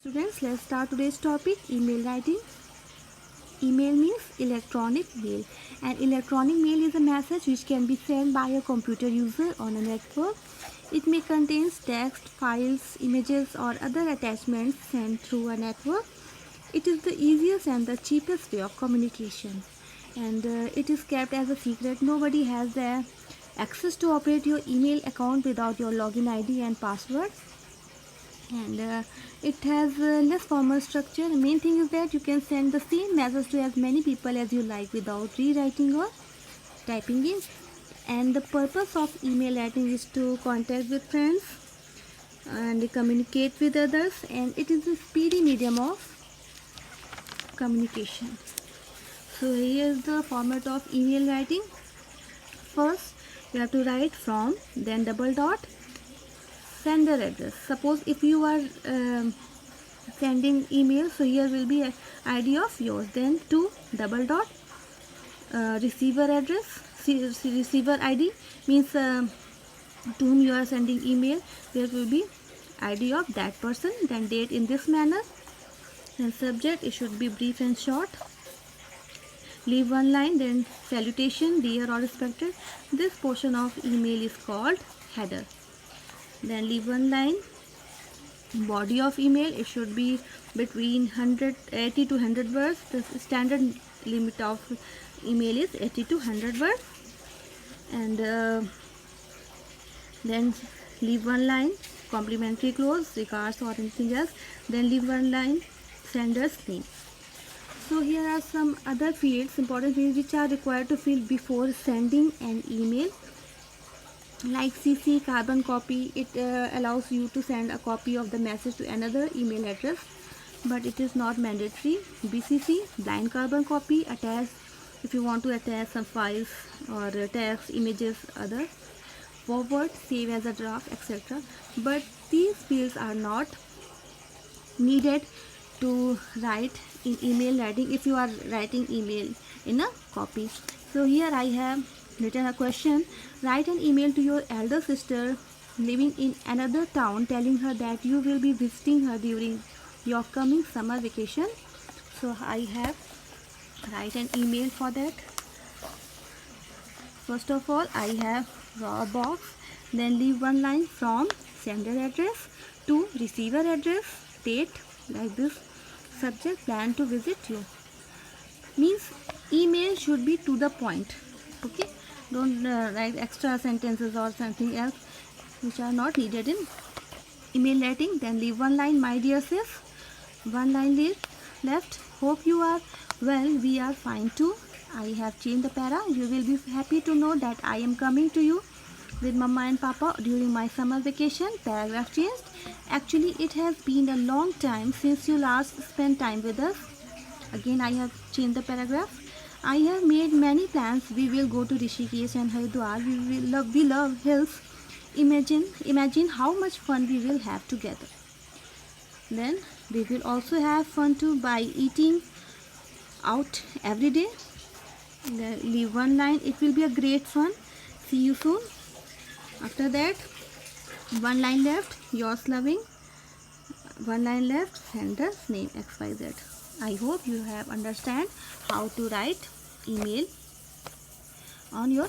Students, let's start today's topic, email writing. Email means electronic mail. An electronic mail is a message which can be sent by a computer user on a network. It may contain text, files, images or other attachments sent through a network. It is the easiest and the cheapest way of communication. And it is kept as a secret. Nobody has the access to operate your email account without your login ID and password. And it has less formal structure. The main thing is that you can send the same message to as many people as you like without rewriting or typing in. And the purpose of email writing is to contact with friends and communicate with others, and it is a speedy medium of communication. So here is the format of email writing. First you have to write from, then double dot, sender address. Suppose if you are sending email, so here will be a ID of yours, then to double dot, receiver address, receiver ID means to whom you are sending email, there will be ID of that person, then date in this manner, then subject, it should be brief and short, leave one line, then salutation, dear or respected. This portion of email is called header. Then leave one line. Body of email, it should be between 80 to 100 words. The standard limit of email is 80 to 100 words. And then leave one line, complimentary clause, regards or anything else. Then leave one line, sender's name. So here are some other fields, important fields which are required to fill before sending an email. Like CC, carbon copy, it allows you to send a copy of the message to another email address, but it is not mandatory. BCC, blind carbon copy, attach if you want to attach some files or text, images, other. Forward, save as a draft, etc. But these fields are not needed to write in email writing if you are writing email in a copy. So here I have written a question. Write an email to your elder sister living in another town telling her that you will be visiting her during your coming summer vacation. So I have write an email for that. First of all, I have draw a box, then leave one line from sender address to receiver address, date like this, subject, plan to visit you. Means email should be to the point. Okay, don't write extra sentences or something else which are not needed in email writing. Then leave one line, my dear sis, one line left, hope you are well, we are fine too. I have changed the para. You will be happy to know that I am coming to you with mama and papa during my summer vacation. Paragraph changed. Actually it has been a long time since you last spent time with us. Again I have changed the paragraph. I have made many plans. We will go to Rishikesh and Haridwar. We love hills. Imagine how much fun we will have together. Then we will also have fun too by eating out every day. Leave one line. It will be a great fun. See you soon. After that, one line left. Yours loving. One line left. Sender's name XYZ. I hope you have understand how to write email on your